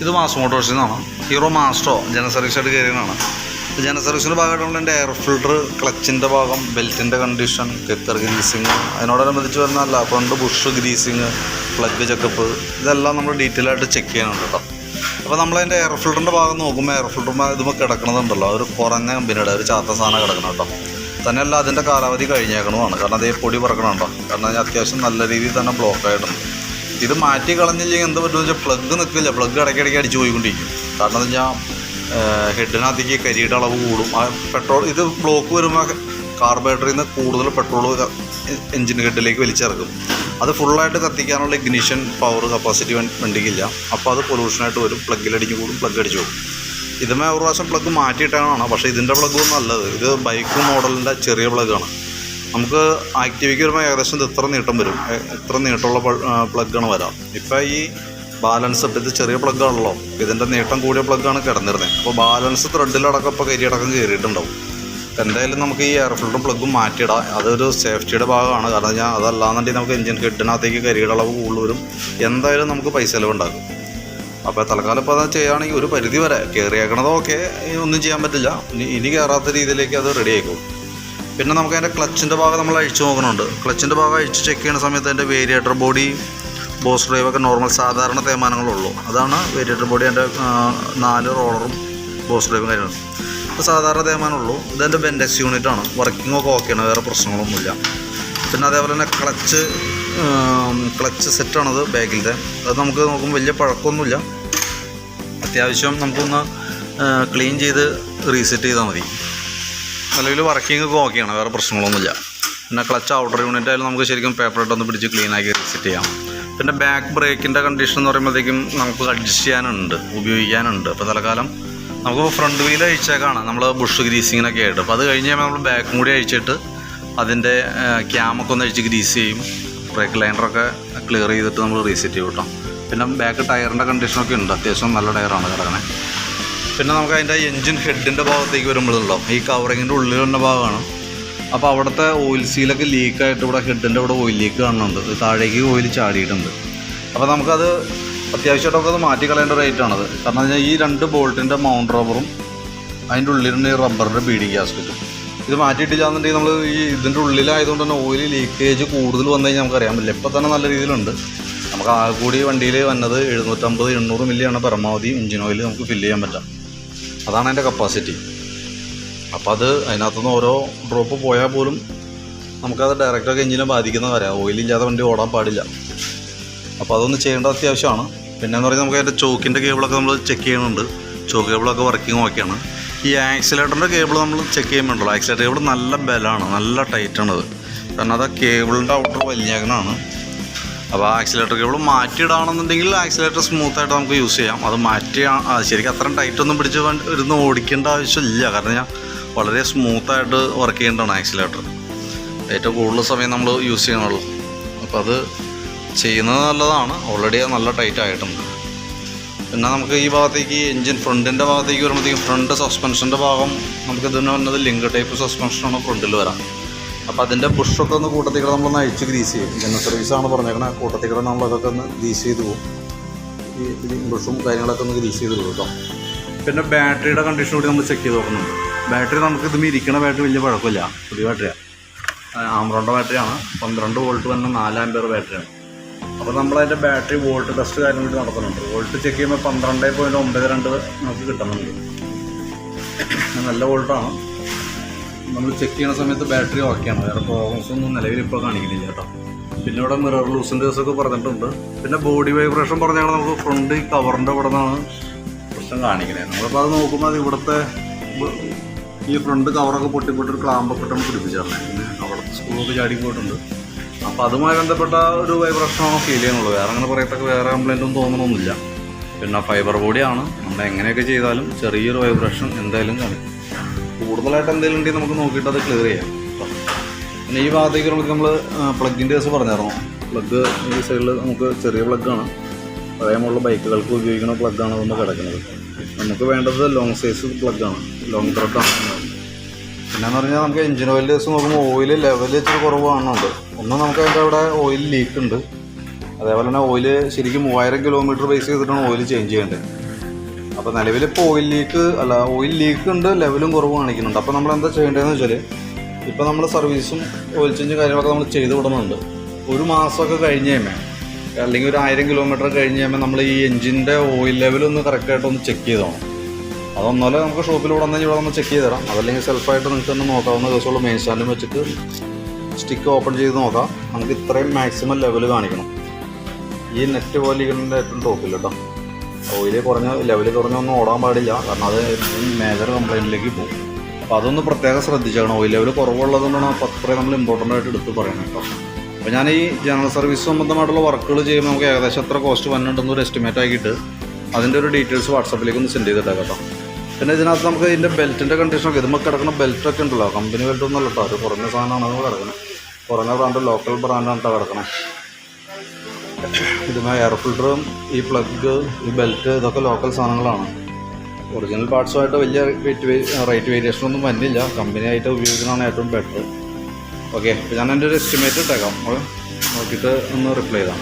ഇത് മാസ് മോട്ടോഴ്സിൽ നിന്നാണ്. Hero മാസ്റ്ററോ general സർവീസായിട്ട് കയറിയതാണ്. ജനറൽ സർവീസിൻ്റെ ഭാഗമായിട്ടുള്ള എൻ്റെ എയർ ഫിൽട്ടർ, ക്ലച്ചിൻ്റെ ഭാഗം, ബെൽറ്റിൻ്റെ കണ്ടീഷൻ, കെക്കർ ഗ്രീസിങ്, അതിനോടനുബന്ധിച്ച് വരുന്നതല്ല front bush greasing, plug checkup, ഇതെല്ലാം നമ്മൾ ഡീറ്റെയിൽ ആയിട്ട് ചെക്ക് ചെയ്യാനുണ്ട് കേട്ടോ. അപ്പോൾ നമ്മളതിൻ്റെ എയർ ഫിൽറ്ററിൻ്റെ ഭാഗം നോക്കുമ്പോൾ എയർ ഫിൽറ്റർ ഇതുമ്പോൾ കിടക്കണതുണ്ടല്ലോ, ഒരു കുറഞ്ഞ കമ്പനിയുടെ ഒരു ചാത്ത സാധനം കിടക്കണം കേട്ടോ. തന്നെയല്ല അതിൻ്റെ കാലാവധി കഴിഞ്ഞേക്കണമാണ്. കാരണം അതേ പൊടി പറക്കണുണ്ടോ, കാരണം അത്യാവശ്യം നല്ല രീതിയിൽ തന്നെ ബ്ലോക്ക് ആയിട്ടുണ്ട്. ഇത് മാറ്റി കളഞ്ഞില്ലെങ്കിൽ എന്ത് പറ്റുമെന്ന് വെച്ചാൽ പ്ലഗ് നിൽക്കില്ല, പ്ലഗ് ഇടയ്ക്കിടയ്ക്ക് അടിച്ച് പോയിക്കൊണ്ടിരിക്കും. കാരണം എന്ന് വെച്ചാൽ ഹെഡിനകത്തേക്ക് കരിയുടെ അളവ് കൂടും. ആ പെട്രോൾ ഇത് ബ്ലോക്ക് വരുമ്പോൾ കാർബറേറ്ററിൽ നിന്ന് കൂടുതൽ പെട്രോൾ എഞ്ചിൻ ഹെഡിലേക്ക് വലിച്ചിറക്കും. അത് ഫുള്ളായിട്ട് കത്തിക്കാനുള്ള ഇഗ്നിഷൻ പവർ കപ്പാസിറ്റി വണ്ടിക്കില്ല. അപ്പോൾ അത് പൊല്യൂഷനായിട്ട് വരും, പ്ലഗിലടിഞ്ഞ് കൂടും, പ്ലഗ് അടിച്ച് പോകും. ഇതുമേ ഒരു പ്രാവശ്യം പ്ലഗ് മാറ്റിയിട്ടാണ്. പക്ഷേ ഇതിൻ്റെ പ്ലഗ് നല്ലത്. ഇത് ബൈക്ക് മോഡലിൻ്റെ ചെറിയ പ്ലഗാണ്. നമുക്ക് ആക്റ്റീവയ്ക്ക് വരുമ്പോൾ ഏകദേശം ഇത് ഇത്ര നീട്ടം വരും, ഇത്ര നീട്ടമുള്ള പ്ലഗാണ് വരാം. ഇപ്പോൾ ഈ ബാലൻസ് ഇത് ചെറിയ പ്ലഗാണല്ലോ, ഇതിൻ്റെ നീട്ടം കൂടിയ പ്ലഗാണ് കിടന്നിരുന്നത്. അപ്പോൾ ബാലൻസ് ത്രെഡിലടക്കം ഇപ്പോൾ കരിയടക്കം കയറിയിട്ടുണ്ടാവും. എന്തായാലും നമുക്ക് ഈ എയർ ഫിൽറ്ററും പ്ലഗും മാറ്റിയിടാം. അതൊരു സേഫ്റ്റിയുടെ ഭാഗമാണ്. കാരണം ഞാൻ അതല്ലാന്നുണ്ടെങ്കിൽ നമുക്ക് എഞ്ചിൻ ഹെഡിനകത്തേക്ക് കരിയുടെ അളവ് കൂടുതൽ വരും. എന്തായാലും നമുക്ക് പൈസ ചിലവുണ്ടാകും. അപ്പോൾ തൽക്കാലം ഇപ്പോൾ അത് ചെയ്യുകയാണെങ്കിൽ ഒരു പരിധി വരെ കയറിയേക്കണതൊക്കെ ഒന്നും ചെയ്യാൻ പറ്റില്ല. ഇനി കയറാത്ത രീതിയിലേക്ക് അത് റെഡി ആയിക്കോളും. പിന്നെ നമുക്ക് അതിൻ്റെ ക്ലച്ചിൻ്റെ ഭാഗം നമ്മൾ അഴിച്ചു നോക്കണുണ്ട്. ക്ലച്ചിൻ്റെ ഭാഗം അഴിച്ച് ചെക്ക് ചെയ്യുന്ന സമയത്ത് അതിൻ്റെ വേരിയേറ്റർ ബോഡി, ബോസ് ഡ്രൈവൊക്കെ നോർമൽ സാധാരണ തേയ്മാനങ്ങളുള്ളൂ. അതാണ് വേരിയേറ്റർ ബോഡി, അതിൻ്റെ 4 റോളറും ബോസ് ഡ്രൈവും കാര്യങ്ങളും ഇപ്പോൾ സാധാരണ തേയ്മാനമുള്ളൂ. ഇതെൻ്റെ ബെൻഡെക്സ് യൂണിറ്റാണ്. വർക്കിങ്ങൊക്കെ ഓക്കെയാണ്, വേറെ പ്രശ്നങ്ങളൊന്നുമില്ല. പിന്നെ അതേപോലെ തന്നെ ക്ലച്ച് സെറ്റാണത് ബാക്കിലത്തെ. അത് നമുക്ക് നോക്കുമ്പോൾ വലിയ പഴക്കമൊന്നുമില്ല. അത്യാവശ്യം നമുക്കൊന്ന് ക്ലീൻ ചെയ്ത് റീസെറ്റ് ചെയ്താൽ മതി. നിലവിൽ വർക്കിംഗ് ഒക്കെ ഓക്കെയാണ്, വേറെ പ്രശ്നങ്ങളൊന്നുമില്ല. പിന്നെ ക്ലച്ച് ഔട്ടർ യൂണിറ്റ് ആയാലും നമുക്ക് ശരിക്കും പേപ്പറിട്ടൊന്ന് പിടിച്ച് ക്ലീനാക്കി റീസെറ്റ് ചെയ്യാം. പിന്നെ ബാക്ക് ബ്രേക്കിൻ്റെ കണ്ടീഷൻ എന്ന് പറയുമ്പോഴത്തേക്കും നമുക്ക് അഡ്ജസ്റ്റ് ചെയ്യാനുണ്ട്, ഉപയോഗിക്കാനുണ്ട്. അപ്പോൾ തൽക്കാലം നമുക്കിപ്പോൾ ഫ്രണ്ട് വീൽ അഴിച്ചേക്കാണ് നമ്മൾ ബുഷ് ഗ്രീസിങ്ങിനൊക്കെ ആയിട്ട്. അപ്പോൾ അത് കഴിഞ്ഞ് കഴിയുമ്പോൾ നമ്മൾ ബാക്കും കൂടി അഴിച്ചിട്ട് അതിൻ്റെ ക്യാമൊക്കെ ഒന്ന് അഴിച്ച് ഗ്രീസ് ചെയ്യും. ബ്രേക്ക് ലൈനറൊക്കെ ക്ലിയർ ചെയ്തിട്ട് നമ്മൾ റീസെറ്റ് ചെയ്യും കേട്ടോ. പിന്നെ ബാക്ക് ടയറിൻ്റെ കണ്ടീഷനൊക്കെ ഉണ്ട്, അത്യാവശ്യം നല്ല ടയറാണ് കിടക്കണേ. പിന്നെ നമുക്ക് അതിൻ്റെ എൻജിൻ ഹെഡിൻ്റെ ഭാഗത്തേക്ക് വരുമ്പോഴുണ്ടോ, ഈ കവറിങ്ങിൻ്റെ ഉള്ളിൽ വരുന്ന ഭാഗമാണ്. അപ്പോൾ അവിടുത്തെ ഓയിൽ സീലൊക്കെ ലീക്കായിട്ട് ഇവിടെ ഹെഡിൻ്റെ ഇവിടെ ഓയിൽ ലീക്ക് കാണുന്നുണ്ട്. താഴേക്ക് ഓയിൽ ചാടിയിട്ടുണ്ട്. അപ്പോൾ നമുക്കത് അത്യാവശ്യമായിട്ടൊക്കെ അത് മാറ്റിക്കളയേണ്ട റേറ്റാണത്. കാരണം എന്ന് വെച്ചാൽ ഈ 2 ബോൾട്ടിൻ്റെ മൗണ്ട് റബ്ബറും അതിൻ്റെ ഉള്ളിലുള്ള ഈ റബ്ബറിൻ്റെ ബീഡിങ് ഗ്യാസ്കറ്റും ഇത് മാറ്റിയിട്ടില്ലാന്നുണ്ടെങ്കിൽ നമ്മൾ ഈ ഇതിൻ്റെ ഉള്ളിലായതുകൊണ്ട് തന്നെ ഓയിൽ ലീക്കേജ് കൂടുതൽ വന്നു കഴിഞ്ഞാൽ നമുക്കറിയാൻ പറ്റില്ല. ഇപ്പോൾ തന്നെ നല്ല രീതിയിലുണ്ട്. നമുക്ക് ആകെ കൂടി വണ്ടിയിൽ വന്നത് 750-800 മില്ലിയാണ് പരമാവധി എഞ്ചിൻ ഓയിൽ നമുക്ക് ഫില്ല് ചെയ്യാൻ പറ്റുക. അതാണ് അതിൻ്റെ കപ്പാസിറ്റി. അപ്പോൾ അത് അതിനകത്തുനിന്ന് ഓരോ ഡ്രോപ്പ് പോയാൽ പോലും നമുക്കത് ഡയറക്റ്റൊക്കെ എഞ്ചിനെ ബാധിക്കുന്ന വരാം. ഓയിലില്ലാതെ വണ്ടി ഓടാൻ പാടില്ല. അപ്പോൾ അതൊന്ന് ചെയ്യേണ്ട അത്യാവശ്യമാണ്. പിന്നെയെന്ന് പറഞ്ഞാൽ നമുക്ക് അതിൻ്റെ ചോക്കിൻ്റെ കേബിളൊക്കെ നമ്മൾ ചെക്ക് ചെയ്യുന്നുണ്ട്. ചോക്ക് കേബിളൊക്കെ വർക്കിംഗ് ഓക്കെയാണ്. ഈ ആക്സിലേറ്ററിൻ്റെ കേബിൾ നമ്മൾ ചെക്ക് ചെയ്യുമ്പോഴല്ലോ, ആക്സിലേറ്റർ കേബിൾ നല്ല ബലമാണ്, നല്ല ടൈറ്റാണത്. കാരണം അത് കേബിളിൻ്റെ ഔട്ടർ വലിഞ്ഞേക്കണാണ്. അപ്പോൾ ആക്സിലേറ്റർ കേബിൾ മാറ്റിയിടാണെന്നുണ്ടെങ്കിൽ ആക്സിലേറ്റർ സ്മൂത്തായിട്ട് നമുക്ക് യൂസ് ചെയ്യാം. അത് ശരിക്കും അത്രയും ടൈറ്റൊന്നും പിടിച്ച് ഇരുന്ന് ഓടിക്കേണ്ട ആവശ്യമില്ല. കാരണം ഞാൻ വളരെ സ്മൂത്തായിട്ട് വർക്ക് ചെയ്യേണ്ടതാണ് ആക്സിലേറ്റർ. ഏറ്റവും കൂടുതൽ സമയം നമ്മൾ യൂസ് ചെയ്യണമല്ലോ. അപ്പോൾ അത് ചെയ്യുന്നത് നല്ലതാണ്. ഓൾറെഡി അത് നല്ല ടൈറ്റ് ആയിട്ടുണ്ട്. പിന്നെ നമുക്ക് ഈ ഭാഗത്തേക്ക് എൻജിൻ ഫ്രണ്ടിൻ്റെ ഭാഗത്തേക്ക് വരുമ്പോഴത്തേക്കും ഫ്രണ്ട് സസ്പെൻഷൻ്റെ ഭാഗം നമുക്ക് ഇതിന് വന്നത് ലിങ്ക് ടൈപ്പ് സസ്പെൻഷനാണ് ഫ്രണ്ടിൽ വരാം. അപ്പോൾ അതിൻ്റെ ബുഷൊക്കെ ഒന്ന് കൂട്ടത്തിക്കടെ നമ്മളൊന്ന് അഴിച്ച് ഗ്രീസ് ചെയ്യും. ജനറൽ സർവീസാണ് പറഞ്ഞേക്കണത്. കൂട്ടത്തിക്കടെ നമ്മളതൊക്കെ ഒന്ന് ഗ്രീസ് ചെയ്ത് പോകും. ഈ ബുഷും കാര്യങ്ങളൊക്കെ ഒന്ന് ഗ്രീസ് ചെയ്ത് പോകും കേട്ടോ. പിന്നെ ബാറ്ററിയുടെ കണ്ടീഷൻ കൂടി നമ്മൾ ചെക്ക് ചെയ്ത് നോക്കുന്നുണ്ട്. ബാറ്ററി നമുക്ക് ഇതും ഇരിക്കുന്ന ബാറ്ററി വലിയ പഴക്കമില്ല, പുതിയ ബാറ്ററിയാണ്. ആംറോണിൻ്റെ ബാറ്ററിയാണ്. 12 വോൾട്ട് തന്നെ 4 ആമ്പിയർ ബാറ്ററിയാണ്. അപ്പോൾ നമ്മളതിൻ്റെ ബാറ്ററി വോൾട്ട് ടെസ്റ്റ് കാര്യം കൂടി നടത്തുന്നുണ്ട്. വോൾട്ട് ചെക്ക് ചെയ്യുമ്പോൾ 12.92 നമുക്ക് കിട്ടുന്നുണ്ട്. നല്ല വോൾട്ടാണ്. നമ്മൾ ചെക്ക് ചെയ്യുന്ന സമയത്ത് ബാറ്ററി ഓക്കെയാണ്, വേറെ പ്രോബ്ലംസ് ഒന്നും നിലവിൽ ഇപ്പോൾ കാണിക്കുന്നില്ല കേട്ടോ. പിന്നെ ഇവിടെ മിറർ ലൂസിൻ്റെ ദിവസമൊക്കെ പറഞ്ഞിട്ടുണ്ട്. പിന്നെ ബോഡി വൈബ്രേഷൻ പറഞ്ഞാൽ നമുക്ക് ഫ്രണ്ട് ഈ കവറിൻ്റെ ഇവിടെ നിന്നാണ് പ്രശ്നം കാണിക്കുന്നത്. നമ്മളിപ്പോൾ അത് നോക്കുമ്പോൾ അത് ഇവിടുത്തെ ഈ ഫ്രണ്ട് കവറൊക്കെ പൊട്ടിപ്പൊട്ടൊരു ക്ലാമ്പൊക്കെ ഇട്ട് നമ്മൾ പിടിപ്പിച്ചാണ്. പിന്നെ അവിടുത്തെ സ്ക്രൂവൊക്കെ ചാടി പോയിട്ടുണ്ട്. അപ്പോൾ അതുമായി ബന്ധപ്പെട്ട ഒരു വൈബ്രേഷനാണ് ഫീൽ ചെയ്യുന്നുള്ളൂ. വേറെ അങ്ങനെ പറയത്തൊക്കെ വേറെ കംപ്ലൈൻറ്റൊന്നും തോന്നണമെന്നില്ല. പിന്നെ ഫൈബർ ബോഡിയാണ്. നമ്മൾ എങ്ങനെയൊക്കെ ചെയ്താലും ചെറിയൊരു വൈബ്രേഷൻ എന്തായാലും കാണിക്കും. കൂടുതലായിട്ട് എന്തെങ്കിലും ഉണ്ടെങ്കിൽ നമുക്ക് നോക്കിയിട്ട് അത് ക്ലിയർ ചെയ്യാം. പിന്നെ ഈ ഭാഗത്തേക്ക് നമ്മൾ പ്ലഗിൻ്റെ കേസ് പറഞ്ഞായിരുന്നു. പ്ലഗ് ഈ സൈഡിൽ നമുക്ക് ചെറിയ പ്ലഗാണ്, പഴയ മുകളിൽ ബൈക്കുകൾക്ക് ഉപയോഗിക്കുന്ന പ്ലഗാണ് അതൊന്ന് കിടക്കുന്നത്. നമുക്ക് വേണ്ടത് ലോങ് സൈസ് പ്ലഗാണ്, ലോങ് ത്രെഡാണ്. പിന്നെയെന്ന് പറഞ്ഞാൽ നമുക്ക് എഞ്ചിൻ ഓയിലിൻ്റെ കേസ് നോക്കുമ്പോൾ ഓയിൽ ലെവൽ ഇച്ചിരി കുറവ് കാണുന്നുണ്ട്. ഒന്ന് നമുക്ക് അതിൻ്റെ അവിടെ ഓയിൽ ലീക്ക് ഉണ്ട്. അതേപോലെ തന്നെ ഓയിൽ ശരിക്കും 3000 കിലോമീറ്റർ ബേസ് ചെയ്തിട്ടാണ് ഓയിൽ ചേഞ്ച് ചെയ്യേണ്ടത്. അപ്പോൾ നിലവിലിപ്പോൾ ഓയിൽ ലീക്ക് ഉണ്ട്, ലെവലും കുറവ് കാണിക്കുന്നുണ്ട്. അപ്പോൾ നമ്മൾ എന്താ ചെയ്യേണ്ടതെന്ന് വെച്ചാൽ ഇപ്പോൾ നമ്മൾ സർവീസും ഓയിൽ ചേഞ്ചും കാര്യങ്ങളൊക്കെ നമ്മൾ ചെയ്ത് വിടുന്നുണ്ട്. ഒരു മാസമൊക്കെ കഴിഞ്ഞ് കഴിയുമ്പോൾ അല്ലെങ്കിൽ ഒരു 1000 കിലോമീറ്റർ കഴിഞ്ഞ് കഴിയുമ്പോൾ നമ്മൾ ഈ എഞ്ചിൻ്റെ ഓയിൽ ലെവലൊന്ന് കറക്റ്റായിട്ടൊന്ന് ചെക്ക് ചെയ്തോണം. അതൊന്നാലും നമുക്ക് ഷോപ്പിലൂടെ ഇവിടെ നമ്മൾ ചെക്ക് ചെയ്ത് തരാം. അതല്ലെങ്കിൽ സെൽഫായിട്ട് നിങ്ങൾക്ക് തന്നെ നോക്കാവുന്ന ദിവസമുള്ള മെയിൻ സ്റ്റാൻഡും വെച്ചിട്ട് സ്റ്റിക്ക് ഓപ്പൺ ചെയ്ത് നോക്കാം. നമുക്ക് ഇത്രയും മാക്സിമം ലെവൽ കാണിക്കണം. ഈ നെറ്റ് പോലീകലിൻ്റെ ഏറ്റവും ടോപ്പിൽ കേട്ടോ. ഓയിൽ ലെവൽ കുറഞ്ഞൊന്നും ഓടാൻ പാടില്ല, കാരണം അത് മേജർ കംപ്ലൈൻറ്റിലേക്ക് പോകും. അപ്പോൾ അതൊന്ന് പ്രത്യേകം ശ്രദ്ധിച്ചേക്കണം. ഓയിൽ ലെവൽ കുറവുള്ളതുകൊണ്ടാണ് അപ്പോൾ അത്രയും നമ്മൾ ഇമ്പോർട്ടൻ്റ് ആയിട്ട് എടുത്ത് പറയുന്നത് കേട്ടോ. അപ്പോൾ ഞാൻ ഈ ജനറൽ സർവീസ് സംബന്ധമായിട്ടുള്ള വർക്കുകൾ ചെയ്യുമ്പോൾ നമുക്ക് ഏകദേശം എത്ര കോസ്റ്റ് വന്നിട്ടുണ്ടെന്ന് ഒരു എസ്റ്റിമേറ്റ് ആക്കിയിട്ട് അതിൻ്റെ ഒരു ഡീറ്റെയിൽസ് വാട്സാപ്പിലേക്ക് ഒന്ന് സെൻഡ് ചെയ്തിട്ടേക്കാം കേട്ടോ. പിന്നെ ഇതിനകത്ത് നമുക്ക് ഇതിൻ്റെ ബെൽറ്റിൻ്റെ കണ്ടീഷനൊക്കെ ഇത് നമുക്ക് കിടക്കുന്ന ബെൽറ്റൊക്കെ ഉണ്ടല്ലോ, കമ്പനി ബെൽറ്റ് ഒന്നും അല്ല കേട്ടോ. ഒരു കുറഞ്ഞ സാധനമാണ് നമുക്ക് കിടക്കുന്നത്. കുറഞ്ഞ ബ്രാൻഡ് ലോക്കൽ ബ്രാൻഡാണ് കേട്ടോ കിടക്കണേ. ഇതുമേ എയർ ഫിൽറ്ററും ഈ പ്ലഗ് ഈ ബെൽറ്റ് ഇതൊക്കെ ലോക്കൽ സാധനങ്ങളാണ്. ഒറിജിനൽ പാർട്സുമായിട്ട് വലിയ റേറ്റ് വേരിയേഷനൊന്നും വരുന്നില്ല. കമ്പനിയായിട്ട് ഉപയോഗിക്കുന്നതാണ് ഏറ്റവും ബെറ്റർ. ഓക്കെ, അപ്പോൾ ഞാൻ എൻ്റെ ഒരു എസ്റ്റിമേറ്റ് ഇട്ടേക്കാം. നോക്കിയിട്ട് ഒന്ന് റിപ്ലൈ ചെയ്താൽ